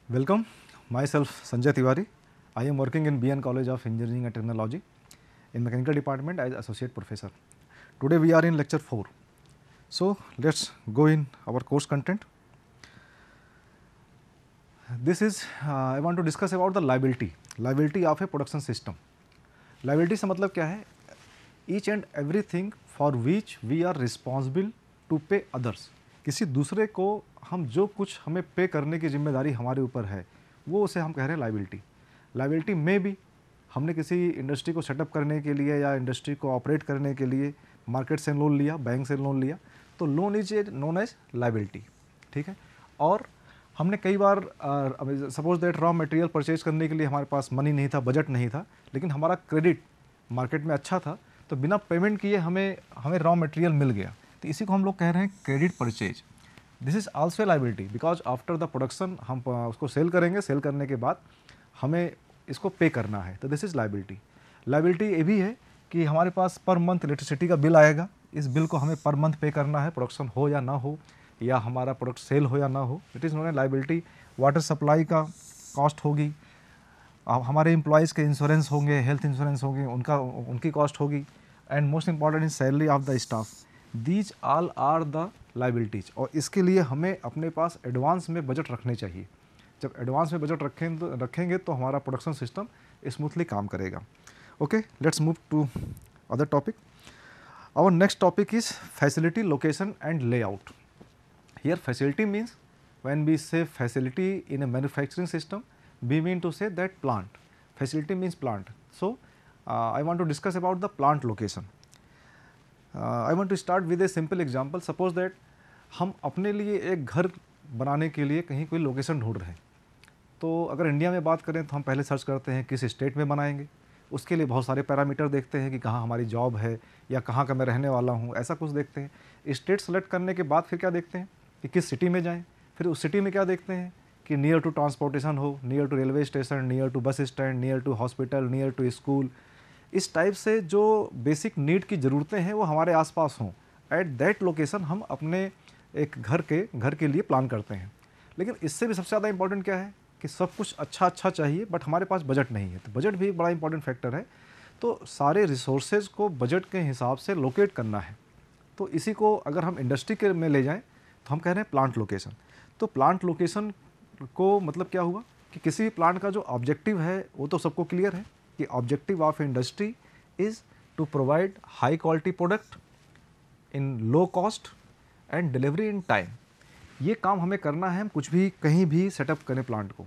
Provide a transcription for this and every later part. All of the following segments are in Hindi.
Welcome, myself Sanjay Tiwari. I am working in BN College of Engineering and Technology in Mechanical Department as Associate Professor. Today we are in lecture 4. So let's go in our course content. This is, I want to discuss about the liability of a production system. Liability से मतलब क्या है? Each and everything for which we are responsible to pay others. किसी दूसरे को हम जो कुछ हमें पे करने की जिम्मेदारी हमारे ऊपर है वो उसे हम कह रहे हैं लाइबिलिटी. लाइबिलिटी में भी हमने किसी इंडस्ट्री को सेटअप करने के लिए या इंडस्ट्री को ऑपरेट करने के लिए मार्केट से लोन लिया, बैंक से लोन लिया, तो loan is known as liability. ठीक है. और हमने कई बार suppose that raw material purchase करने के लिए हमारे पास मनी नहीं था, बजट नहीं था, लेकिन हमारा क्रेडिट मार्केट में अच्छा था, तो बिना पेमेंट किए हमें रॉ मटेरियल मिल गया, तो इसी को हम लोग कह रहे हैं credit purchase. This is also liability because after the production हम उसको सेल करेंगे, सेल करने के बाद हमें इसको पे करना है, तो दिस इज़ लाइबिलिटी. लाइबिलिटी ये भी है कि हमारे पास पर मंथ इलेक्ट्रिसिटी का बिल आएगा, इस बिल को हमें पर मंथ पे करना है, प्रोडक्शन हो या ना हो, या हमारा प्रोडक्ट सेल हो या ना हो, it is known a liability. Water supply का कॉस्ट होगी, हमारे एम्प्लॉयज़ के इंश्योरेंस होंगे, हेल्थ इंश्योरेंस होंगे, उनकी कॉस्ट होगी, and most important is salary of the staff. These all are the liabilities. और इसके लिए हमें अपने पास एडवांस में बजट रखने चाहिए. जब एडवांस में बजट रखेंगे तो हमारा प्रोडक्शन सिस्टम स्मूथली काम करेगा. Okay, let's move to other topic. Our next topic is facility, location and layout. Here facility means when we say facility in a manufacturing system, we mean to say that plant. Facility means plant. So I want to discuss about the plant location. I want to start with a simple example. Suppose that हम अपने लिए एक घर बनाने के लिए कहीं कोई लोकेशन ढूंढ रहे हैं. तो अगर इंडिया में बात करें तो हम पहले सर्च करते हैं किस स्टेट में बनाएंगे. उसके लिए बहुत सारे पैरामीटर देखते हैं कि कहाँ हमारी जॉब है या कहाँ का मैं रहने वाला हूँ, ऐसा कुछ देखते हैं. स्टेट सेलेक्ट करने के बाद फिर क्या देखते हैं कि किस सिटी में जाएँ. फिर उस सिटी में क्या देखते हैं कि नियर टू ट्रांसपोर्टेशन हो, near to railway station, near to bus stand, near to hospital, near to school. इस टाइप से जो बेसिक नीड की ज़रूरतें हैं वो हमारे आसपास हों. एट दैट लोकेशन हम अपने एक घर के लिए प्लान करते हैं. लेकिन इससे भी सबसे ज़्यादा इंपॉर्टेंट क्या है कि सब कुछ अच्छा चाहिए, बट हमारे पास बजट नहीं है. तो बजट भी एक बड़ा इंपॉर्टेंट फैक्टर है. तो सारे रिसोर्सेज को बजट के हिसाब से लोकेट करना है. तो इसी को अगर हम इंडस्ट्री के में ले जाएँ तो हम कह रहे हैं प्लांट लोकेशन. तो प्लांट लोकेशन को मतलब क्या हुआ कि किसी भी प्लांट का जो ऑब्जेक्टिव है वो तो सबको क्लियर है कि objective of industry is to provide high quality product in low cost and delivery in time. ये काम हमें करना है, हम कुछ भी कहीं भी सेटअप करें प्लांट को.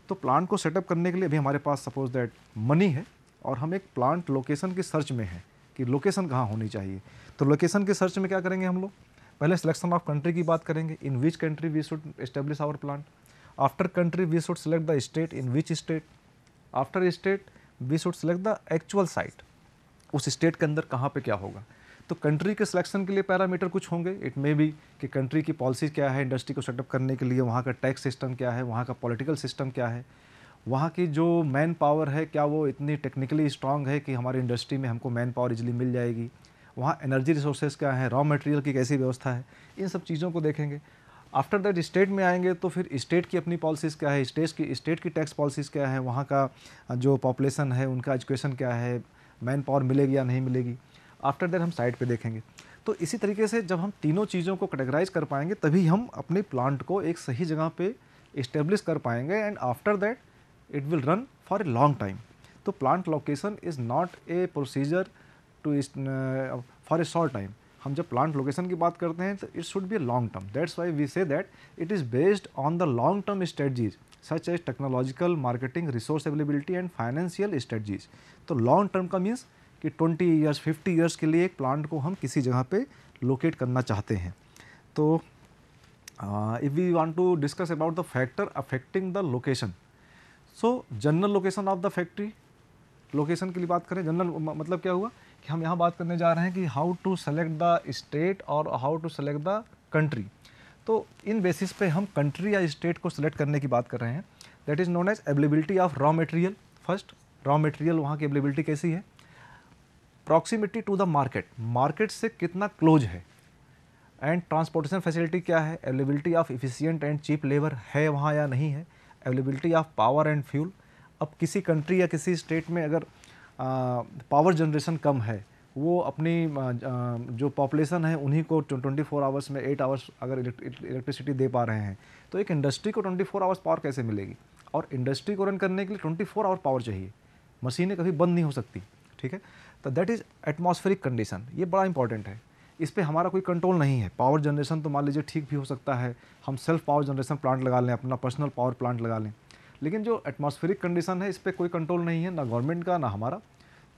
तो प्लांट को सेटअप करने के लिए अभी हमारे पास सपोज दैट मनी है और हम एक प्लांट लोकेशन की सर्च में है कि लोकेशन कहाँ होनी चाहिए. तो लोकेशन के सर्च में क्या करेंगे हम लोग, पहले सिलेक्शन ऑफ कंट्री की बात करेंगे, in which country we should establish our plant. After country we should select the state, in which state. After state we should select the actual site. उस स्टेट के अंदर कहाँ पे क्या होगा. तो कंट्री के सिलेक्शन के लिए पैरामीटर कुछ होंगे. इट मे बी कि कंट्री की पॉलिसी क्या है इंडस्ट्री को सेटअप करने के लिए, वहाँ का टैक्स सिस्टम क्या है, वहाँ का पॉलिटिकल सिस्टम क्या है, वहाँ की जो मैन पावर है क्या वो इतनी टेक्निकली स्ट्रांग है कि हमारी इंडस्ट्री में हमको मैन पावर इजीली मिल जाएगी, वहाँ एनर्जी रिसोर्सेज क्या है, रॉ मटेरियल की कैसी व्यवस्था है. इन सब चीज़ों को देखेंगे. आफ्टर दैट स्टेट में आएंगे तो फिर स्टेट की अपनी पॉलिसीज़ क्या है, स्टेट की टैक्स पॉलिसीज़ क्या है, वहाँ का जो पॉपुलेशन है उनका एजुकेशन क्या है, मैन पावर मिलेगी या नहीं मिलेगी. आफ्टर दैट हम साइट पे देखेंगे. तो इसी तरीके से जब हम तीनों चीज़ों को कैटेगराइज कर पाएंगे तभी हम अपने प्लांट को एक सही जगह पे इस्टेब्लिश कर पाएंगे. And after that it will run for a long time. तो plant location is not a procedure to for a short time. हम जब प्लांट लोकेशन की बात करते हैं तो it should be long term. That's why we say that it is based on the long term strategies such as technological, marketing, resource availability and financial strategies. तो लॉन्ग टर्म का मीन्स कि 20 ईयर्स 50 ईयर्स के लिए एक प्लांट को हम किसी जगह पे लोकेट करना चाहते हैं. तो if we want to discuss about the factor affecting the location, so general location of the factory. Location के लिए बात करें, जनरल मतलब क्या हुआ कि हम यहाँ बात करने जा रहे हैं कि how to select the state और how to select the country. तो इन बेसिस पे हम कंट्री या स्टेट को सिलेक्ट करने की बात कर रहे हैं. That is known as availability of raw material. First, raw material वहाँ की अवेलेबिलिटी कैसी है. Proximity to the market, market से कितना क्लोज है. एंड ट्रांसपोर्टेशन फैसिलिटी क्या है, availability of efficient and cheap labour है वहाँ या नहीं है. Availability of power and fuel. अब किसी कंट्री या किसी स्टेट में अगर पावर जनरेशन कम है, वो अपनी जो पॉपुलेशन है उन्हीं को 24 आवर्स में 8 आवर्स अगर इलेक्ट्रिसिटी दे पा रहे हैं, तो एक इंडस्ट्री को 24 आवर्स पावर कैसे मिलेगी? और इंडस्ट्री को रन करने के लिए 24 आवर पावर चाहिए, मशीनें कभी बंद नहीं हो सकती, ठीक है। तो दैट इज़ एटमॉस्फेरिक कंडीशन, ये बड़ा इंपॉर्टेंट है। इस पे हमारा कोई कंट्रोल नहीं है। पावर जनरेशन तो मान लीजिए ठीक भी हो सकता है, हम सेल्फ पावर जनरेशन प्लांट लगा लें, अपना पर्सनल पावर प्लांट लगा लें, लेकिन जो एटमॉस्फेरिक कंडीशन है इस पर कोई कंट्रोल नहीं है, ना गवर्नमेंट का ना हमारा।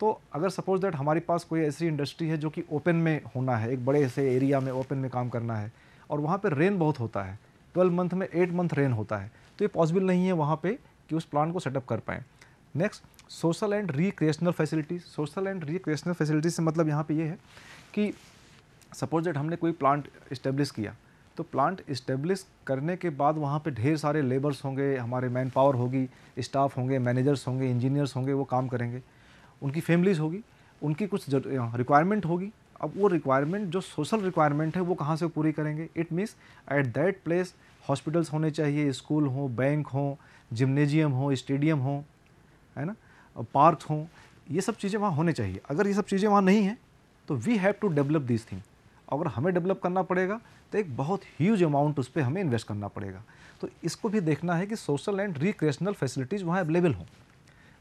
तो अगर सपोज दैट हमारे पास कोई ऐसी इंडस्ट्री है जो कि ओपन में होना है, एक बड़े से एरिया में ओपन में काम करना है, और वहाँ पे रेन बहुत होता है, 12 मंथ में 8 मंथ रेन होता है, तो ये पॉसिबल नहीं है वहाँ पे कि उस प्लांट को सेटअप कर पाएँ। Next, social and recreational facilities. Social and recreational facilities से मतलब यहाँ पे ये है कि सपोज दैट हमने कोई प्लांट इस्टेब्लिश किया, तो प्लांट इस्टेब्लिश करने के बाद वहाँ पे ढेर सारे लेबर्स होंगे, हमारे मैन पावर होगी, स्टाफ होंगे, मैनेजर्स होंगे, इंजीनियर्स होंगे, वो काम करेंगे, उनकी फैमिलीज़ होगी, उनकी कुछ रिक्वायरमेंट होगी। अब वो रिक्वायरमेंट जो सोशल रिक्वायरमेंट है वो कहाँ से पूरी करेंगे? It means at that place hospitals होने चाहिए, स्कूल हो, बैंक हो, जिम्नेजियम हो, स्टेडियम हो, है ना, पार्क हों, ये सब चीज़ें वहाँ होने चाहिए। अगर ये सब चीज़ें वहाँ नहीं हैं तो we have to develop this thing. अगर हमें डेवलप करना पड़ेगा तो एक बहुत ह्यूज अमाउंट उस पर हमें इन्वेस्ट करना पड़ेगा। तो इसको भी देखना है कि सोशल एंड रिक्रिएशनल फैसिलिटीज़ वहाँ अवेलेबल हों।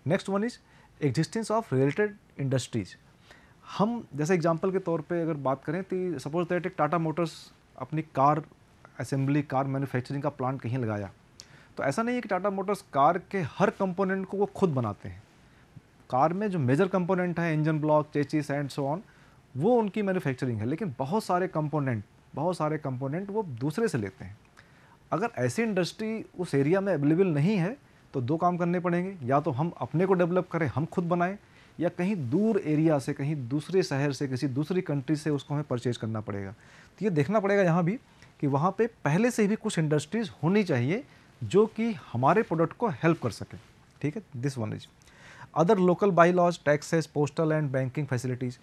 Next one is existence of related industries. हम जैसे एग्जांपल के तौर पे अगर बात करें तो सपोज दैट एक टाटा मोटर्स अपनी कार असेंबली, कार मैन्युफैक्चरिंग का प्लांट कहीं लगाया, तो ऐसा नहीं है कि टाटा मोटर्स कार के हर कंपोनेंट को वो खुद बनाते हैं। कार में जो मेजर कंपोनेंट है, engine block, chassis and so on, वो उनकी मैन्युफैक्चरिंग है, लेकिन बहुत सारे कंपोनेंट वो दूसरे से लेते हैं। अगर ऐसी इंडस्ट्री उस एरिया में अवेलेबल नहीं है तो दो काम करने पड़ेंगे, या तो हम अपने को डेवलप करें, हम खुद बनाएं, या कहीं दूर एरिया से, कहीं दूसरे शहर से, किसी दूसरी कंट्री से उसको हमें परचेज करना पड़ेगा। तो ये देखना पड़ेगा यहाँ भी कि वहाँ पे पहले से भी कुछ इंडस्ट्रीज़ होनी चाहिए जो कि हमारे प्रोडक्ट को हेल्प कर सके, ठीक है। This one is other local bylaws, taxes, postal and banking facilities.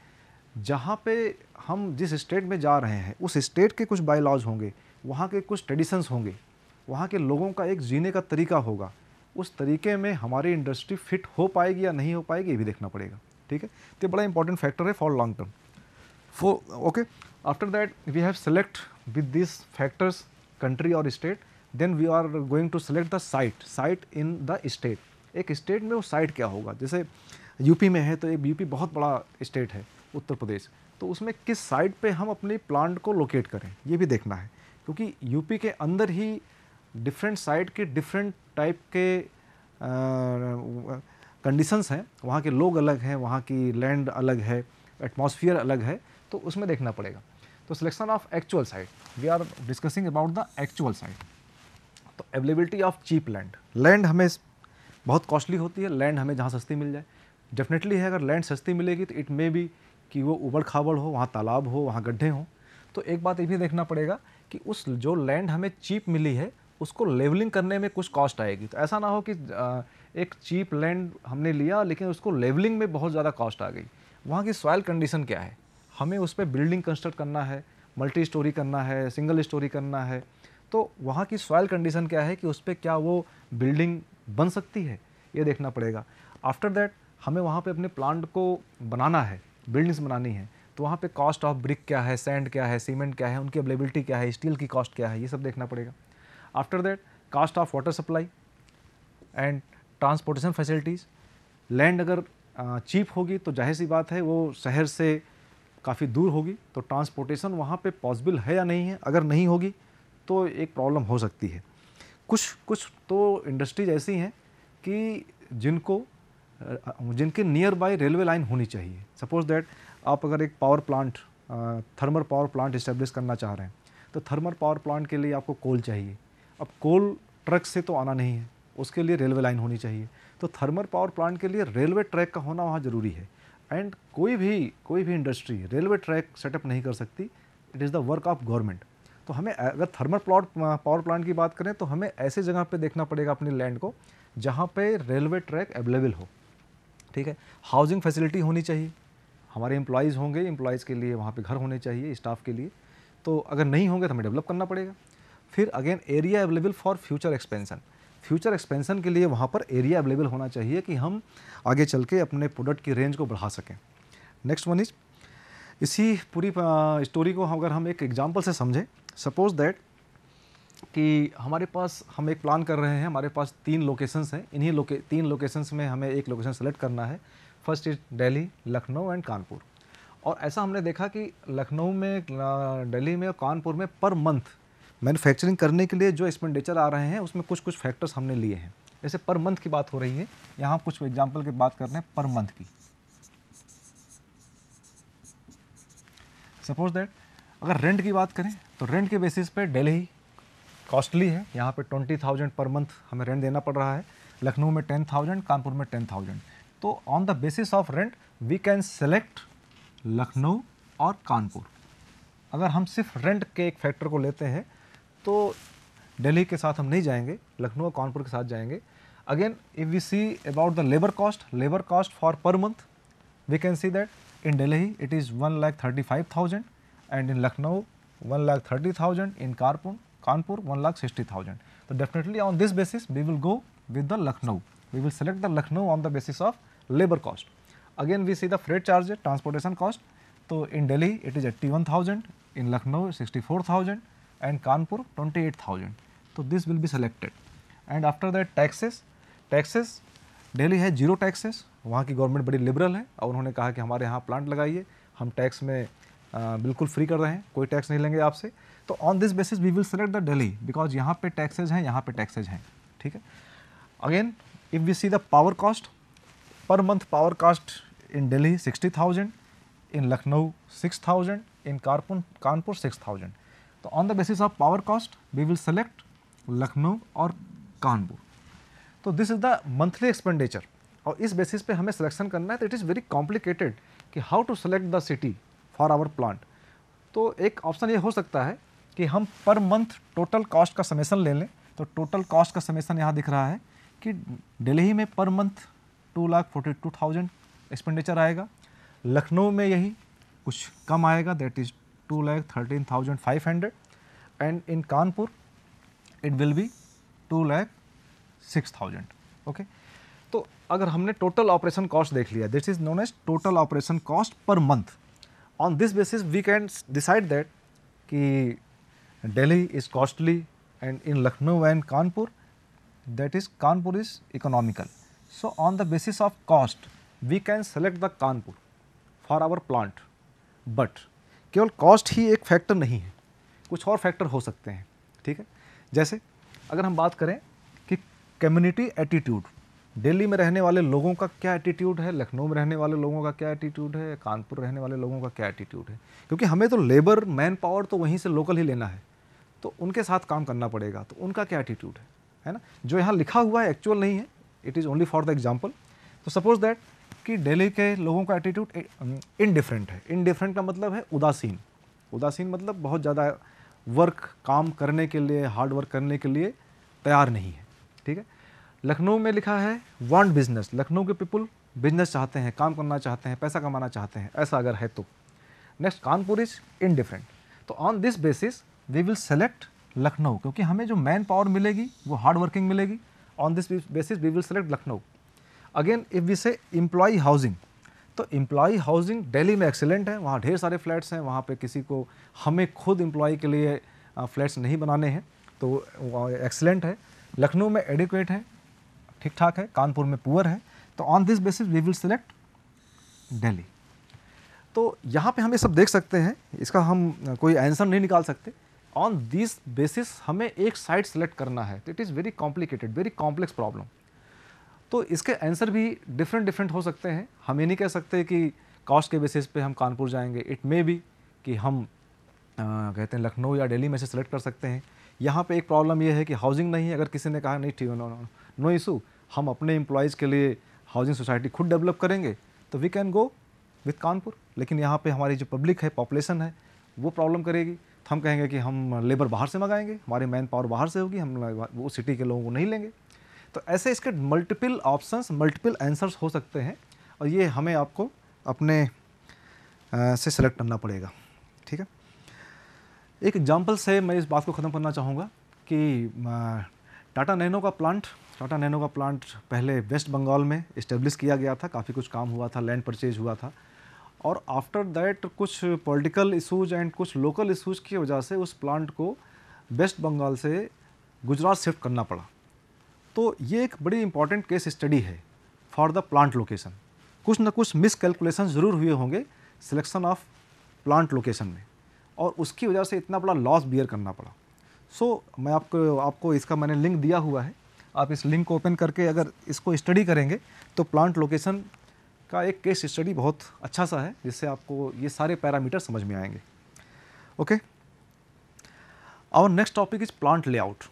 जहाँ पे हम जिस स्टेट में जा रहे हैं उस स्टेट के कुछ बाई लॉज होंगे, वहाँ के कुछ ट्रेडिशंस होंगे, वहाँ के लोगों का एक जीने का तरीका होगा, उस तरीके में हमारी इंडस्ट्री फिट हो पाएगी या नहीं हो पाएगी, ये भी देखना पड़ेगा, ठीक है। तो ये बड़ा इंपॉर्टेंट फैक्टर है for long term. Okay, after that we have select with this factors country और state, then we are going to select the site in the state. एक स्टेट में वो साइट क्या होगा, जैसे यूपी में है तो एक यूपी बहुत बड़ा स्टेट है, उत्तर प्रदेश, तो उसमें किस साइट पे हम अपने प्लांट को लोकेट करें, ये भी देखना है, क्योंकि यूपी के अंदर ही डिफरेंट साइट के डिफरेंट टाइप के कंडीशंस हैं, वहाँ के लोग अलग हैं, वहाँ की लैंड अलग है, एटमॉस्फेयर अलग है, तो उसमें देखना पड़ेगा। तो selection of actual site, we are discussing about the actual site. तो अवेलेबिलिटी ऑफ चीप लैंड हमें बहुत कॉस्टली होती है, लैंड हमें जहाँ सस्ती मिल जाए डेफिनेटली है। अगर लैंड सस्ती मिलेगी तो इट मे बी कि वो उबड़ खाबड़ हो, वहाँ तालाब हो, वहाँ गड्ढे हों। तो एक बात ये भी देखना पड़ेगा कि उस जो लैंड हमें चीप मिली है उसको लेवलिंग करने में कुछ कॉस्ट आएगी। तो ऐसा ना हो कि एक चीप लैंड हमने लिया लेकिन उसको लेवलिंग में बहुत ज़्यादा कॉस्ट आ गई। वहाँ की सॉइल कंडीशन क्या है, हमें उस पर बिल्डिंग कंस्ट्रक्ट करना है, मल्टी स्टोरी करना है, सिंगल स्टोरी करना है, तो वहाँ की सॉइल कंडीशन क्या है कि उस पर क्या वो बिल्डिंग बन सकती है, ये देखना पड़ेगा। आफ्टर दैट हमें वहाँ पे अपने प्लांट को बनाना है, बिल्डिंग्स बनानी है, तो वहाँ पे कॉस्ट ऑफ ब्रिक क्या है, सैंड क्या है, सीमेंट क्या है, उनकी अवेलेबिलिटी क्या है, स्टील की कॉस्ट क्या है, ये सब देखना पड़ेगा। After that caste of water supply and transportation facilities. Land अगर चीप होगी तो जाहिर सी बात है वो शहर से काफ़ी दूर होगी, तो ट्रांसपोर्टेशन वहाँ पे पॉसिबल है या नहीं है, अगर नहीं होगी तो एक प्रॉब्लम हो सकती है। कुछ तो इंडस्ट्रीज ऐसी हैं कि जिनके नियर बाय रेलवे लाइन होनी चाहिए। सपोज दैट आप अगर एक power plant, thermal power plant establish करना चाह रहे हैं, तो थर्मल पावर प्लांट के लिए आपको कोल चाहिए। अब कोल ट्रक से तो आना नहीं है, उसके लिए रेलवे लाइन होनी चाहिए। तो थर्मल पावर प्लांट के लिए रेलवे ट्रैक का होना वहाँ ज़रूरी है। एंड कोई भी इंडस्ट्री रेलवे ट्रैक सेटअप नहीं कर सकती, it is the work of government. तो हमें अगर थर्मल पावर प्लांट की बात करें तो हमें ऐसे जगह पे देखना पड़ेगा अपनी लैंड को जहाँ पे रेलवे ट्रैक अवेलेबल हो, ठीक है। हाउसिंग फैसिलिटी होनी चाहिए, हमारे एम्प्लॉयज़ होंगे, एम्प्लॉयज़ के लिए वहाँ पे घर होने चाहिए, स्टाफ के लिए। तो अगर नहीं होंगे तो हमें डेवलप करना पड़ेगा। फिर again area available for future expansion. Future expansion के लिए वहाँ पर एरिया अवेलेबल होना चाहिए कि हम आगे चल के अपने प्रोडक्ट की रेंज को बढ़ा सकें। नेक्स्ट वन इज, इसी पूरी स्टोरी को अगर हम एक एग्जांपल से समझें, सपोज दैट कि हमारे पास हम एक प्लान कर रहे हैं, हमारे पास 3 लोकेशंस हैं, इन्हीं 3 लोकेशंस में हमें एक लोकेशन सेलेक्ट करना है। First is Delhi, Lucknow and Kanpur. और ऐसा हमने देखा कि लखनऊ में, दिल्ली में और कानपुर में पर मंथ मैन्युफैक्चरिंग करने के लिए जो एक्सपेंडिचर आ रहे हैं उसमें कुछ कुछ फैक्टर्स हमने लिए हैं। जैसे पर मंथ की बात हो रही है, यहाँ कुछ एग्जाम्पल की बात कर रहे हैं पर मंथ की। सपोज दैट अगर रेंट की बात करें तो रेंट के बेसिस पे दिल्ली कॉस्टली है, यहाँ पे 20,000 पर मंथ हमें रेंट देना पड़ रहा है, लखनऊ में 10,000, कानपुर में 10,000। तो on the basis of rent we can select Lucknow और कानपुर। अगर हम सिर्फ रेंट के एक फैक्टर को लेते हैं तो दिल्ली के साथ हम नहीं जाएंगे, लखनऊ और कानपुर के साथ जाएंगे। Again if we see about the labour cost for per month, we can see that in Delhi it is 1,35,000 and in Lucknow 1,30,000, in Kanpur 1,60,000. So definitely on this basis we will go with the Lucknow. We will select the Lucknow on the basis of labor cost. Again we see the freight charges, transportation cost. So in Delhi it is 81,000, in Lucknow 64,000 and Kanpur 28,000. So this will be selected. And after that taxes Delhi है 0 टैक्सेस, वहाँ की गवर्नमेंट बड़ी लिबरल है और उन्होंने कहा कि हमारे यहाँ प्लांट लगाइए, हम टैक्स में बिल्कुल फ्री कर रहे हैं, कोई टैक्स नहीं लेंगे आपसे। तो on this basis we will select the Delhi because यहाँ पे टैक्सेज हैं, यहाँ पे टैक्सेज हैं, ठीक है। Again if we see the power cost, per month power cost in Delhi 60,000, in Lucknow 6,000, in Kanpur 6,000। तो on the basis of power cost we will select Lucknow और कानपुर। तो this is the monthly expenditure और इस बेसिस पे हमें सिलेक्शन करना है। तो इट इज़ वेरी कॉम्प्लिकेटेड कि how to select the city for our plant. तो एक ऑप्शन ये हो सकता है कि हम पर मंथ टोटल कॉस्ट का समेसन ले लें। तो टोटल कॉस्ट का समेसन यहाँ दिख रहा है कि दिल्ली में पर मंथ 2,42,000 एक्सपेंडिचर आएगा, लखनऊ में यही कुछ कम आएगा, that is 2,13,500 and in Kanpur it will be 2,06,000। Okay, तो अगर हमने टोटल ऑपरेशन कॉस्ट देख लिया, this is known as total operation cost per month. On this basis we can decide that कि Delhi is costly and in Lucknow and Kanpur that is Kanpur is economical. So on the basis of cost we can select the Kanpur for our plant. But केवल कॉस्ट ही एक फैक्टर नहीं है, कुछ और फैक्टर हो सकते हैं, ठीक है। जैसे अगर हम बात करें कि कम्युनिटी एटीट्यूड, दिल्ली में रहने वाले लोगों का क्या एटीट्यूड है, लखनऊ में रहने वाले लोगों का क्या एटीट्यूड है, कानपुर रहने वाले लोगों का क्या एटीट्यूड है, क्योंकि हमें तो लेबर मैन पावर तो वहीं से लोकल ही लेना है, तो उनके साथ काम करना पड़ेगा, तो उनका क्या एटीट्यूड है ना। जो यहाँ लिखा हुआ है एक्चुअल नहीं है, it is only for the example. तो सपोज दैट कि दिल्ली के लोगों का एटीट्यूड इनडिफरेंट है। इनडिफरेंट का मतलब है उदासीन। उदासीन मतलब बहुत ज़्यादा वर्क काम करने के लिए, हार्ड वर्क करने के लिए तैयार नहीं है, ठीक है। लखनऊ में लिखा है वांट बिजनेस, लखनऊ के पीपल बिजनेस चाहते हैं, काम करना चाहते हैं, पैसा कमाना चाहते हैं, ऐसा अगर है तो। Next Kanpur is indifferent. तो on this basis we will select Lucknow, क्योंकि हमें जो मैन पावर मिलेगी वो हार्ड वर्किंग मिलेगी। On this basis we will select Lucknow. Again if we say employ housing, तो एम्प्लॉय हाउसिंग दिल्ली में एक्सीलेंट है, वहाँ ढेर सारे फ्लैट्स हैं, वहाँ पे किसी को हमें खुद एम्प्लॉय के लिए फ्लैट्स नहीं बनाने हैं, तो एक्सीलेंट है। लखनऊ में एडिक्वेट है, ठीक ठाक है, कानपुर में पुअर है। तो on this basis we will select Delhi. तो यहाँ पे हम ये सब देख सकते हैं, इसका हम कोई आंसर नहीं निकाल सकते। ऑन दिस बेसिस हमें एक साइड सेलेक्ट करना है, तो it is very complicated, very complex problem. तो इसके आंसर भी डिफरेंट हो सकते हैं। हम ये नहीं कह सकते कि कॉस्ट के बेसिस पे हम कानपुर जाएंगे। इट मे बी कि हम कहते हैं लखनऊ या दिल्ली में से सेलेक्ट कर सकते हैं। यहाँ पे एक प्रॉब्लम ये है कि हाउसिंग नहीं है। अगर किसी ने कहा नहीं ठीक, नो इशू, हम अपने एम्प्लॉयज़ के लिए हाउसिंग सोसाइटी खुद डेवलप करेंगे, तो we can go with Kanpur. लेकिन यहाँ पे हमारी जो पब्लिक है, पॉपुलेशन है, वो प्रॉब्लम करेगी। तो हम कहेंगे कि हम लेबर बाहर से मंगाएंगे, हमारी मैन पावर बाहर से होगी, हम वो सिटी के लोगों को नहीं लेंगे। तो ऐसे इसके मल्टीपल ऑप्शंस, मल्टीपल आंसर्स हो सकते हैं और ये हमें आपको अपने से सेलेक्ट करना पड़ेगा, ठीक है। एक एग्जांपल से मैं इस बात को ख़त्म करना चाहूँगा कि टाटा नैनो का प्लांट पहले वेस्ट बंगाल में इस्टेब्लिश किया गया था, काफ़ी कुछ काम हुआ था, लैंड परचेज हुआ था, और आफ्टर दैट कुछ पॉलिटिकल इशूज़ एंड कुछ लोकल इशूज़ की वजह से उस प्लांट को वेस्ट बंगाल से गुजरात शिफ्ट करना पड़ा। तो ये एक बड़ी इंपॉर्टेंट केस स्टडी है फॉर द प्लांट लोकेशन। कुछ ना कुछ मिस कैलकुलेशन ज़रूर हुए होंगे सिलेक्शन ऑफ प्लांट लोकेशन में, और उसकी वजह से इतना बड़ा लॉस बियर करना पड़ा। मैं आपको इसका मैंने लिंक दिया हुआ है, आप इस लिंक को ओपन करके अगर इसको स्टडी करेंगे तो प्लांट लोकेशन का एक केस स्टडी बहुत अच्छा सा है, जिससे आपको ये सारे पैरामीटर समझ में आएंगे। Okay, our next topic is plant layout.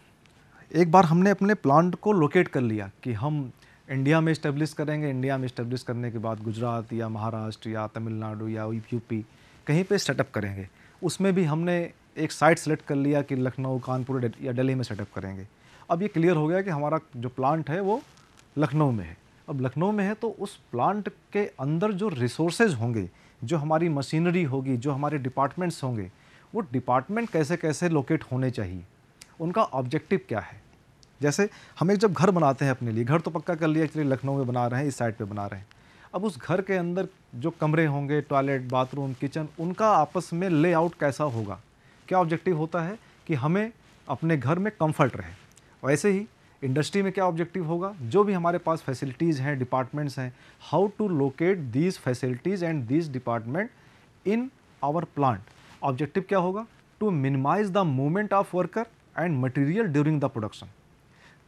एक बार हमने अपने प्लांट को लोकेट कर लिया कि हम इंडिया में इस्टेब्लिश करेंगे, इंडिया में इस्टेब्लिश करने के बाद गुजरात या महाराष्ट्र या तमिलनाडु या यूपी कहीं पे सेटअप करेंगे। उसमें भी हमने एक साइट सेलेक्ट कर लिया कि लखनऊ, कानपुर या दिल्ली में सेटअप करेंगे। अब ये क्लियर हो गया कि हमारा जो प्लांट है वो लखनऊ में है। अब लखनऊ में है तो उस प्लांट के अंदर जो रिसोर्सेज होंगे, जो हमारी मशीनरी होगी, जो हमारे डिपार्टमेंट्स होंगे, वो डिपार्टमेंट कैसे कैसे लोकेट होने चाहिए, उनका ऑब्जेक्टिव क्या है। जैसे हम एक जब घर बनाते हैं अपने लिए, घर तो पक्का कर लिया, चलिए लखनऊ में बना रहे हैं, इस साइड पे बना रहे हैं। अब उस घर के अंदर जो कमरे होंगे, टॉयलेट, बाथरूम, किचन, उनका आपस में लेआउट कैसा होगा, क्या ऑब्जेक्टिव होता है कि हमें अपने घर में कंफर्ट रहे। वैसे ही इंडस्ट्री में क्या ऑब्जेक्टिव होगा, जो भी हमारे पास फैसिलिटीज़ हैं, डिपार्टमेंट्स हैं, how to locate these facilities and these department in our plant. Objective क्या होगा, to minimize the movement of worker and material during the production.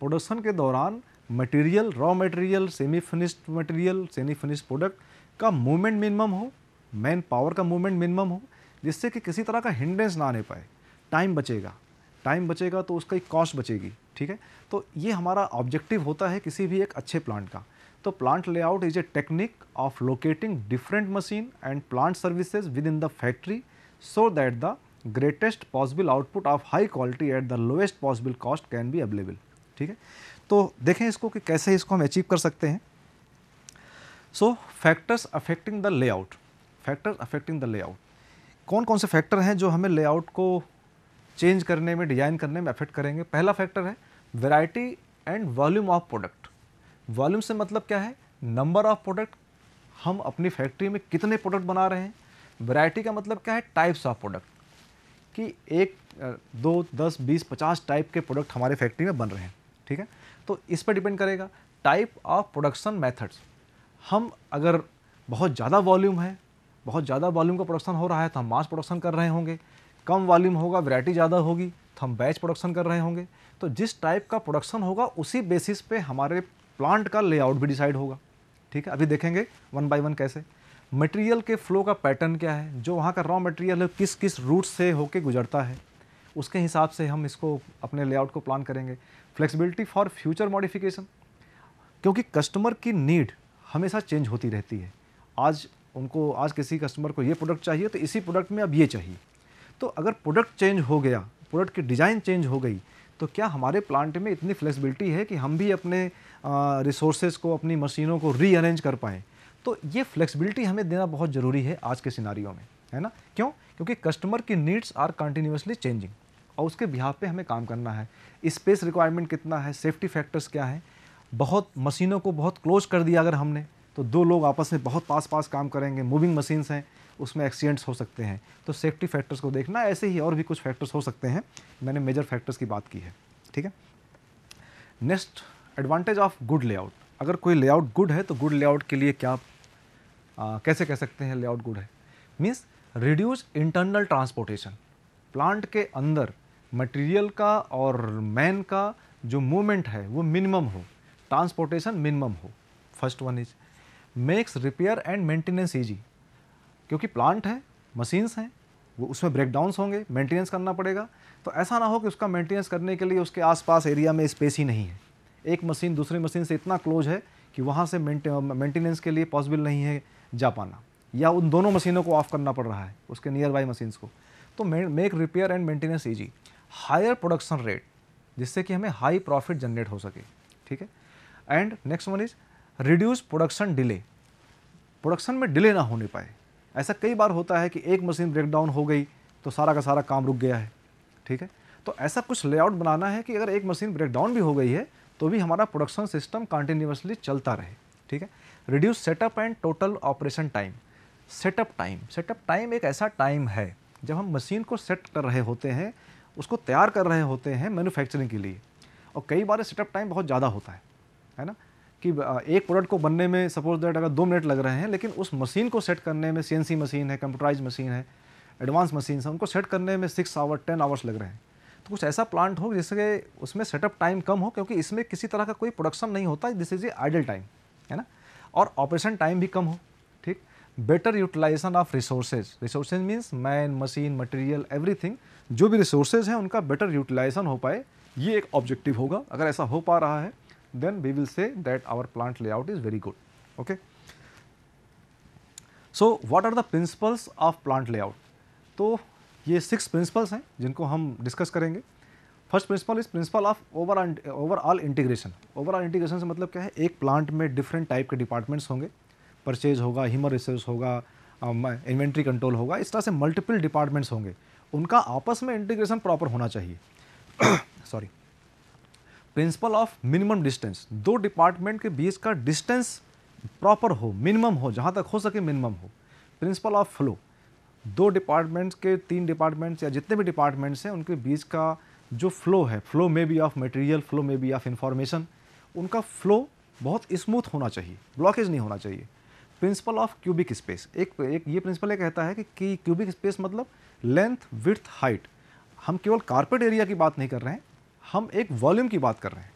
Production के दौरान material, raw material, semi finished material, semi finished product का मूवमेंट मिनिमम हो, मैन पावर का मूवमेंट मिनिमम हो, जिससे कि किसी तरह का हिंड्रेंस ना आने पाए। टाइम बचेगा तो उसका एक कॉस्ट बचेगी। ठीक है, तो ये हमारा ऑब्जेक्टिव होता है किसी भी एक अच्छे प्लांट का। तो plant layout is a technique of locating different machine and plant services with in the factory so that the greatest possible output of high quality at the lowest possible cost can be available. ठीक है, तो देखें इसको कि कैसे इसको हम अचीव कर सकते हैं। सो फैक्टर्स अफेक्टिंग द लेआउट। कौन कौन से फैक्टर हैं जो हमें लेआउट को चेंज करने में, डिजाइन करने में अफेक्ट करेंगे। पहला फैक्टर है variety and volume of product. Volume से मतलब क्या है, नंबर ऑफ प्रोडक्ट, हम अपनी फैक्ट्री में कितने प्रोडक्ट बना रहे हैं। वैरायटी का मतलब क्या है, टाइप्स ऑफ प्रोडक्ट, कि 1, 2, 10, 20, 50 टाइप के प्रोडक्ट हमारे फैक्ट्री में बन रहे हैं। ठीक है, तो इस पर डिपेंड करेगा। टाइप ऑफ प्रोडक्शन मेथड्स, हम अगर बहुत ज़्यादा वॉल्यूम है, बहुत ज़्यादा वॉल्यूम का प्रोडक्शन हो रहा है तो हम मास प्रोडक्शन कर रहे होंगे। कम वॉल्यूम होगा, वैरायटी ज़्यादा होगी तो हम बैच प्रोडक्शन कर रहे होंगे। तो जिस टाइप का प्रोडक्शन होगा उसी बेसिस पे हमारे प्लांट का लेआउट भी डिसाइड होगा। ठीक है, अभी देखेंगे वन बाय वन कैसे। मटेरियल के फ्लो का पैटर्न क्या है, जो वहाँ का रॉ मटेरियल है किस किस रूट से होके गुजरता है, उसके हिसाब से हम इसको अपने लेआउट को प्लान करेंगे। फ्लेक्सिबिलिटी फॉर फ्यूचर मॉडिफिकेशन, क्योंकि कस्टमर की नीड हमेशा चेंज होती रहती है। आज किसी कस्टमर को ये प्रोडक्ट चाहिए तो इसी प्रोडक्ट में अब ये चाहिए। तो अगर प्रोडक्ट चेंज हो गया, प्रोडक्ट की डिज़ाइन चेंज हो गई, तो क्या हमारे प्लांट में इतनी फ्लेक्सिबिलिटी है कि हम भी अपने रिसोर्सेज को, अपनी मशीनों को रीअरेंज कर पाएँ। तो ये फ्लेक्सिबिलिटी हमें देना बहुत ज़रूरी है आज के सिनारियो में, है ना। क्यों? क्योंकि कस्टमर की नीड्स आर कंटिन्यूसली चेंजिंग और उसके बिहाफ पे हमें काम करना है। स्पेस रिक्वायरमेंट कितना है, सेफ्टी फैक्टर्स क्या है। बहुत मशीनों को बहुत क्लोज कर दिया अगर हमने, तो 2 लोग आपस में बहुत पास काम करेंगे। मूविंग मशीन्स हैं, उसमें एक्सीडेंट्स हो सकते हैं, तो सेफ्टी फैक्टर्स को देखना। ऐसे ही और भी कुछ फैक्टर्स हो सकते हैं, मैंने मेजर फैक्टर्स की बात की है। ठीक है, next advantage of good layout. अगर कोई लेआउट गुड है तो गुड लेआउट के लिए क्या कैसे कह सकते हैं लेआउट गुड है, means reduce internal transportation. Plant के अंदर मटेरियल का और मैन का जो मूवमेंट है वो मिनिमम हो, ट्रांसपोर्टेशन मिनिमम हो। First one is makes repair and maintenance easy, क्योंकि प्लांट है, मशीन्स हैं, वो उसमें ब्रेकडाउन्स होंगे, मेंटेनेंस करना पड़ेगा। तो ऐसा ना हो कि उसका मेंटेनेंस करने के लिए उसके आसपास एरिया में स्पेस ही नहीं है। एक मशीन दूसरी मशीन से इतना क्लोज है कि वहाँ से मेंटेनेंस के लिए पॉसिबल नहीं है जा पाना, या उन दोनों मशीनों को ऑफ करना पड़ रहा है उसके नियर बाई मशीन्स को। तो make repair and maintenance easy. Higher production rate, जिससे कि हमें हाई प्रॉफिट जनरेट हो सके। ठीक है, and next one is reduce production delay. Production में डिले ना होने पाए। ऐसा कई बार होता है कि एक मशीन ब्रेकडाउन हो गई तो सारा का सारा काम रुक गया है। ठीक है, तो ऐसा कुछ लेआउट बनाना है कि अगर एक मशीन ब्रेक डाउन भी हो गई है तो भी हमारा प्रोडक्शन सिस्टम कंटिन्यूअसली चलता रहे, ठीक है। Reduce setup and total operation time. Setup time एक ऐसा टाइम है जब हम मशीन को सेट कर रहे होते हैं, उसको तैयार कर रहे होते हैं मैन्युफैक्चरिंग के लिए, और कई बार सेटअप टाइम बहुत ज़्यादा होता है ना, कि एक प्रोडक्ट को बनने में सपोज दैट अगर 2 मिनट लग रहे हैं, लेकिन उस मशीन को सेट करने में, CNC मशीन है, कंप्यूटराइज मशीन है, एडवांस मशीन है, उनको सेट करने में 6 आवर 10 आवर्स लग रहे हैं। तो कुछ ऐसा प्लांट हो जिससे उसमें सेटअप टाइम कम हो, क्योंकि इसमें किसी तरह का कोई प्रोडक्शन नहीं होता, this is a idle time, है ना, और ऑपरेशन टाइम भी कम हो, ठीक। Better utilisation of resources means man, machine, material, everything, जो भी रिसोर्सेज हैं उनका बेटर यूटिलाइजेशन हो पाए, ये एक ऑब्जेक्टिव होगा। अगर ऐसा हो पा रहा है then we will say that our plant layout is very good. Okay, so what are the principles of plant layout? तो ये 6 प्रिंसिपल्स हैं जिनको हम डिस्कस करेंगे। First principle is principle of overall integration. Overall integration से मतलब क्या है, एक प्लांट में डिफरेंट टाइप के डिपार्टमेंट्स होंगे, परचेज होगा, ह्यूमन रिसोर्स होगा, इन्वेंट्री कंट्रोल होगा, इस तरह से मल्टीपल डिपार्टमेंट्स होंगे, उनका आपस में इंटीग्रेशन प्रॉपर होना चाहिए। Sorry. Principle of minimum distance, 2 department के बीच का डिस्टेंस प्रॉपर हो, मिनिमम हो, जहाँ तक हो सके मिनिमम हो। प्रिंसिपल ऑफ फ्लो, 2 डिपार्टमेंट्स के 3 डिपार्टमेंट्स या जितने भी डिपार्टमेंट्स हैं उनके बीच का जो फ्लो है, फ्लो में बी ऑफ मटेरियल, फ्लो में बी ऑफ इंफॉर्मेशन, उनका फ्लो बहुत स्मूथ होना चाहिए, ब्लॉकेज नहीं होना चाहिए। प्रिंसिपल ऑफ क्यूबिक स्पेस, एक ये प्रिंसिपल ये कहता है कि क्यूबिक स्पेस मतलब लेंथ, विड्थ, हाइट। हम केवल कारपेट एरिया की बात नहीं कर रहे हैं, हम एक वॉल्यूम की बात कर रहे हैं,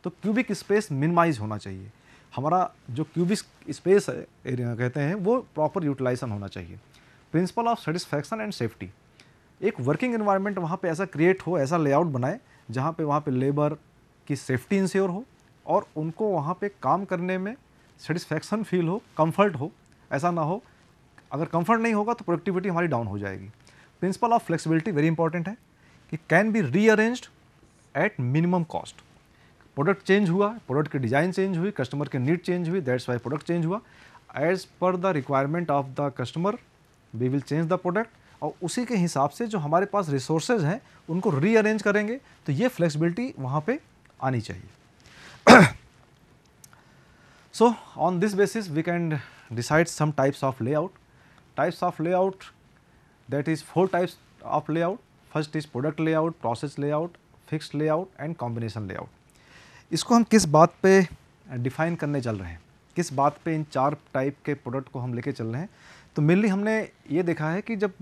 तो क्यूबिक स्पेस मिनिमाइज होना चाहिए। हमारा जो क्यूबिक स्पेस है एरिया कहते हैं वो प्रॉपर यूटिलाइजेशन होना चाहिए। Principle of satisfaction and safety, एक वर्किंग एनवायरनमेंट वहाँ पे ऐसा क्रिएट हो, ऐसा लेआउट बनाए जहाँ पे वहाँ पे लेबर की सेफ्टी इंश्योर हो और उनको वहाँ पे काम करने में सेटिस्फैक्शन फील हो, कंफर्ट हो। ऐसा ना हो, अगर कंफर्ट नहीं होगा तो प्रोडक्टिविटी हमारी डाउन हो जाएगी। Principle of flexibility very important है कि can be rearranged at minimum cost. Product change हुआ, प्रोडक्ट की डिज़ाइन चेंज हुई, कस्टमर की नीड चेंज हुई, दैट्स वाई प्रोडक्ट चेंज हुआ। As per the requirement of the customer we will change the product, और उसी के हिसाब से जो हमारे पास रिसोर्सेज हैं उनको रीअरेंज करेंगे, तो ये फ्लेक्सिबिलिटी वहाँ पे आनी चाहिए। So on this basis we can decide some types of layout. Types of layout, that is 4 types of layout. First is product layout, process layout, fixed layout and combination layout. इसको हम किस बात पे डिफाइन करने चल रहे हैं, किस बात पे इन 4 टाइप के प्रोडक्ट को हम लेके चल रहे हैं? तो मेनली हमने ये देखा है कि जब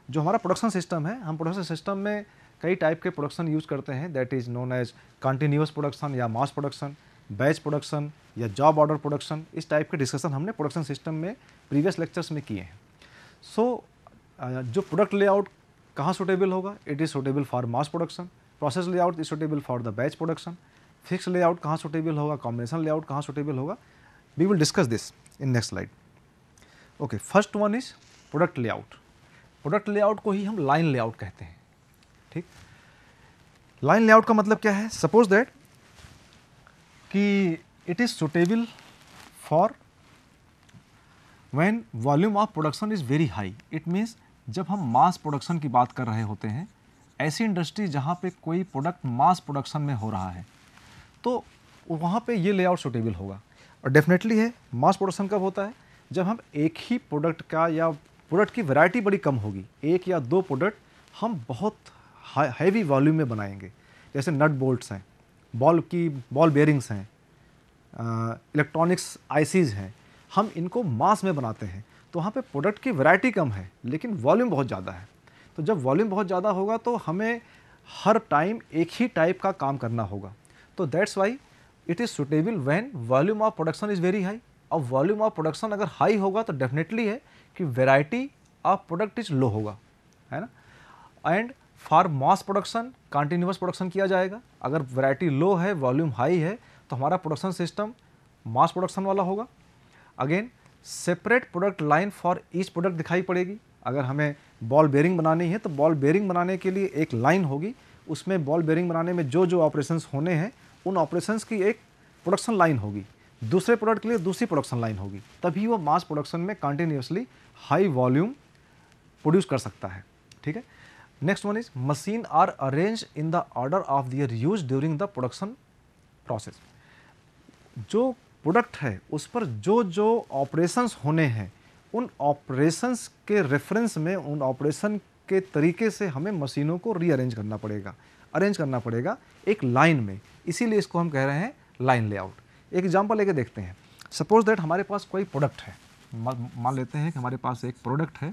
जो हमारा प्रोडक्शन सिस्टम है, हम प्रोडक्शन सिस्टम में कई टाइप के प्रोडक्शन यूज़ करते हैं, that is known as continuous production या मास प्रोडक्शन, बैच प्रोडक्शन या जॉब ऑर्डर प्रोडक्शन। इस टाइप के डिस्कशन हमने प्रोडक्शन सिस्टम में प्रीवियस लेक्चर्स में किए हैं। सो जो प्रोडक्ट लेआउट कहाँ सुटेबल होगा, it is suitable for mass production. Process layout is suitable for the batch production. Fix layout कहाँ सुटेबल होगा, कॉम्बिनेशन लेआउट कहाँ सुटेबल होगा, we will discuss this in next slide. Okay, first one is product layout. Product layout को ही हम लाइन लेआउट कहते हैं, ठीक। लाइन लेआउट का मतलब क्या है? सपोज दैट कि it is suitable for when volume of production is very high. It means जब हम मास प्रोडक्शन की बात कर रहे होते हैं, ऐसी इंडस्ट्री जहाँ पे कोई प्रोडक्ट मास प्रोडक्शन में हो रहा है, तो वहाँ पे ये लेआउट सुटेबल होगा। और डेफिनेटली है, मास प्रोडक्शन कब होता है? जब हम एक ही प्रोडक्ट का या प्रोडक्ट की वैरायटी बड़ी कम होगी, 1 या 2 प्रोडक्ट हम बहुत हैवी वॉल्यूम में बनाएंगे, जैसे नट बोल्ट्स हैं, बॉल बेयरिंग्स हैं, इलेक्ट्रॉनिक्स आईसीज हैं, हम इनको मास में बनाते हैं, तो वहाँ पे प्रोडक्ट की वैरायटी कम है लेकिन वॉल्यूम बहुत ज़्यादा है। तो जब वॉल्यूम बहुत ज़्यादा होगा तो हमें हर टाइम एक ही टाइप का काम करना होगा, तो that's why it is suitable when volume of production is very high. और वॉल्यूम ऑफ प्रोडक्शन अगर हाई होगा तो डेफिनेटली है कि variety of product is low होगा, है ना। And for mass production continuous production किया जाएगा। अगर वैरायटी लो है, वॉल्यूम हाई है, तो हमारा प्रोडक्शन सिस्टम मास प्रोडक्शन वाला होगा। Again separate product line for each product दिखाई पड़ेगी। अगर हमें बॉल बेयरिंग बनानी है तो बॉल बेयरिंग बनाने के लिए एक लाइन होगी, उसमें बॉल बेयरिंग बनाने में जो जो ऑपरेशंस होने हैं उन ऑपरेशंस की एक प्रोडक्शन लाइन होगी। दूसरे प्रोडक्ट के लिए दूसरी प्रोडक्शन लाइन होगी, तभी वो मास प्रोडक्शन में कंटिन्यूसली हाई वॉल्यूम प्रोड्यूस कर सकता है, ठीक है। Next one is machine are arrange in the order of their use during the production process. जो प्रोडक्ट है उस पर जो जो ऑपरेशंस होने हैं, उन ऑपरेशंस के रेफरेंस में, उन ऑपरेशन के तरीके से हमें मशीनों को रीअरेंज करना पड़ेगा, अरेंज करना पड़ेगा एक लाइन में। इसीलिए इसको हम कह रहे हैं लाइन लेआउट। एक एग्जांपल लेके देखते हैं। सपोज दैट हमारे पास कोई प्रोडक्ट है, मान लेते हैं कि हमारे पास एक प्रोडक्ट है,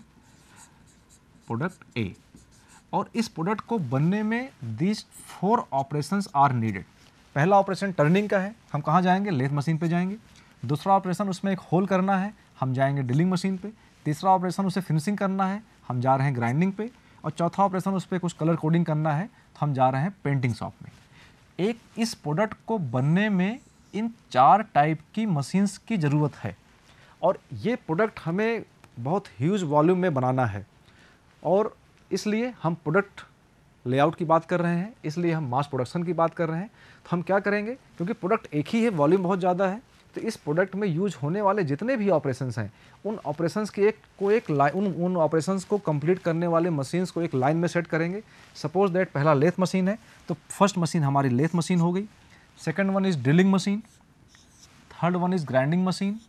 प्रोडक्ट ए, और इस प्रोडक्ट को बनने में दीज 4 ऑपरेशंस आर नीडेड। पहला ऑपरेशन टर्निंग का है, हम कहाँ जाएंगे, लेथ मशीन पे जाएंगे। दूसरा ऑपरेशन उसमें एक होल करना है, हम जाएंगे ड्रिलिंग मशीन पे। तीसरा ऑपरेशन उसे फिनिशिंग करना है, हम जा रहे हैं ग्राइंडिंग पे। और चौथा ऑपरेशन उस पर कुछ कलर कोडिंग करना है, तो हम जा रहे हैं पेंटिंग शॉप में। एक इस प्रोडक्ट को बनने में इन 4 टाइप की मशीन्स की ज़रूरत है, और ये प्रोडक्ट हमें बहुत ह्यूज वॉल्यूम में बनाना है, और इसलिए हम प्रोडक्ट लेआउट की बात कर रहे हैं, इसलिए हम मास प्रोडक्शन की बात कर रहे हैं। तो हम क्या करेंगे, क्योंकि प्रोडक्ट एक ही है, वॉल्यूम बहुत ज़्यादा है, तो इस प्रोडक्ट में यूज होने वाले जितने भी ऑपरेशंस हैं, उन ऑपरेशंस की उन ऑपरेशंस को कंप्लीट करने वाले मशीन्स को एक लाइन में सेट करेंगे। सपोज दैट पहला लेथ मशीन है, तो फर्स्ट मशीन हमारी लेथ मशीन हो गई, second one is drilling machine, third one is grinding machine,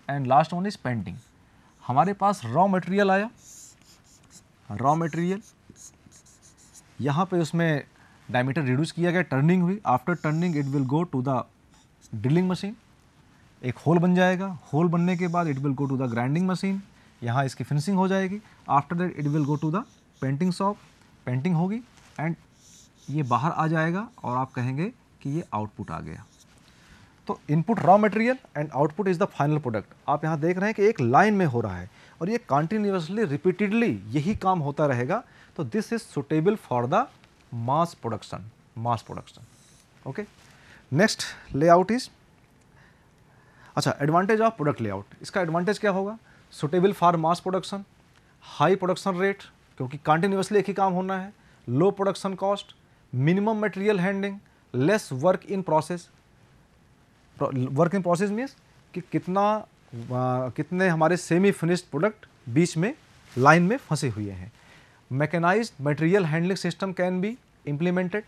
and last one is painting. हमारे पास रॉ मटेरियल आया, रॉ मटेरियल यहाँ पे उसमें डायमीटर रिड्यूस किया गया, टर्निंग हुई। After turning it will go to the drilling machine, एक होल बन जाएगा, होल बनने के बाद it will go to the grinding machine, यहाँ इसकी फिनिशिंग हो जाएगी। After that it will go to the painting shop, painting होगी, एंड ये बाहर आ जाएगा और आप कहेंगे कि ये आउटपुट आ गया। तो input raw material and output is the final product. आप यहाँ देख रहे हैं कि एक लाइन में हो रहा है और ये कंटिन्यूअसली रिपीटेडली यही काम होता रहेगा। तो this is suitable for the mass production, mass production. Okay, next layout is, अच्छा, एडवांटेज ऑफ प्रोडक्ट लेआउट। इसका एडवांटेज क्या होगा, suitable for mass production, high production rate, क्योंकि कंटिन्यूअसली एक ही काम होना है, low production cost, minimum material handling, less work in process. Work in process means कि कितने हमारे सेमी फिनिश्ड प्रोडक्ट बीच में लाइन में फंसे हुए हैं। Mechanised material handling system can be implemented,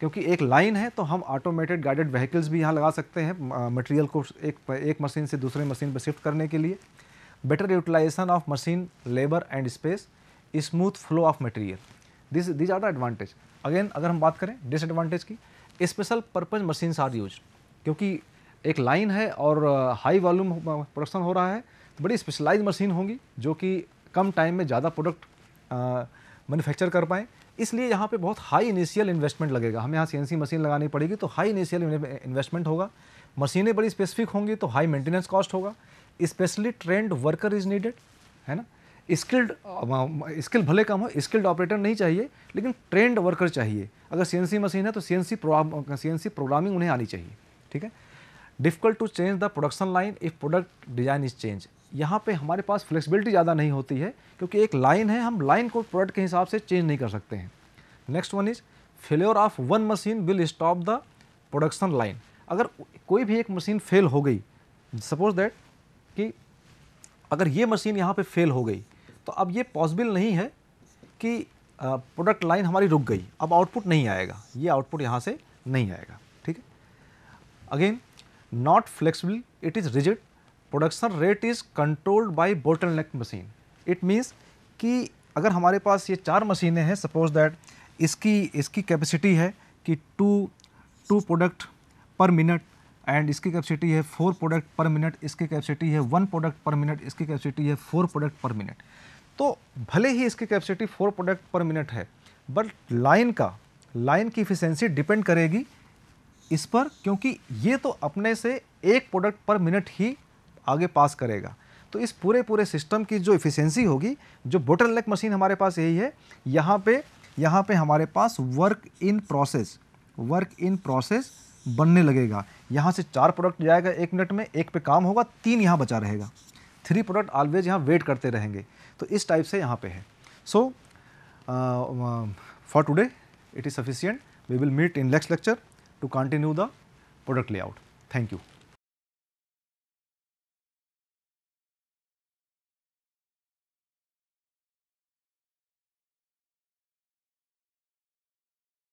क्योंकि एक लाइन है तो हम ऑटोमेटेड गाइडेड व्हीकल्स भी यहाँ लगा सकते हैं मटेरियल को एक मशीन से दूसरे मशीन पर शिफ्ट करने के लिए। Better utilisation of machine labour and space, smooth flow of material, these are the advantage. Again अगर हम बात करें डिसएडवांटेज की, special purpose machines are use, क्योंकि एक लाइन है और हाई वॉल्यूम प्रोडक्शन हो रहा है, तो बड़ी स्पेशलाइज मशीन होंगी जो कि कम टाइम में ज़्यादा प्रोडक्ट मैन्युफैक्चर कर पाएँ। इसलिए यहाँ पे बहुत हाई इनिशियल इन्वेस्टमेंट लगेगा, हमें यहाँ CNC मशीन लगानी पड़ेगी तो हाई इनिशियल इन्वेस्टमेंट होगा। मशीनें बड़ी स्पेसिफिक होंगी तो हाई मेंटेनेंस कॉस्ट होगा। Specially trend worker is needed, है ना। स्किल भले कम हो, स्किल्ड ऑपरेटर नहीं चाहिए, लेकिन ट्रेंड वर्कर चाहिए। अगर CNC मशीन है तो CNC प्रोग्रामिंग उन्हें आनी चाहिए, ठीक है। Difficult to change the production line if product design is change. यहाँ पे हमारे पास फ्लेक्सिबिलिटी ज़्यादा नहीं होती है, क्योंकि एक लाइन है, हम लाइन को प्रोडक्ट के हिसाब से चेंज नहीं कर सकते हैं। Next one is failure of one machine will stop the production line. अगर कोई भी एक मशीन फेल हो गई, सपोज दैट कि अगर ये मशीन यहाँ पे फेल हो गई, तो अब ये पॉसिबल नहीं है कि प्रोडक्ट लाइन हमारी रुक गई, अब आउटपुट नहीं आएगा, ये आउटपुट यहाँ से नहीं आएगा, ठीक है। Again not flexible, it is rigid, production rate is controlled by bottleneck machine. It means कि अगर हमारे पास ये 4 मशीनें हैं, सपोज दैट इसकी कैपेसिटी है कि 2 प्रोडक्ट पर मिनट, एंड इसकी कैपेसिटी है 4 प्रोडक्ट पर मिनट, इसकी कैपेसिटी है 1 प्रोडक्ट पर मिनट, इसकी कैपेसिटी है 4 प्रोडक्ट पर मिनट। तो भले ही इसकी कैपेसिटी 4 प्रोडक्ट पर मिनट है, बट लाइन की इफिशिएंसी डिपेंड करेगी इस पर, क्योंकि ये तो अपने से 1 प्रोडक्ट पर मिनट ही आगे पास करेगा। तो इस पूरे सिस्टम की जो इफिशिएंसी होगी, जो बोटलनेक मशीन हमारे पास यही है, यहाँ पे हमारे पास वर्क इन प्रोसेस बनने लगेगा। यहाँ से 4 प्रोडक्ट जाएगा 1 मिनट में, 1 पे काम होगा, 3 यहाँ बचा रहेगा, 3 प्रोडक्ट ऑलवेज यहाँ वेट करते रहेंगे। तो इस टाइप से यहाँ पे है। So for today it is sufficient, we will meet in next lecture to continue the product layout. Thank you.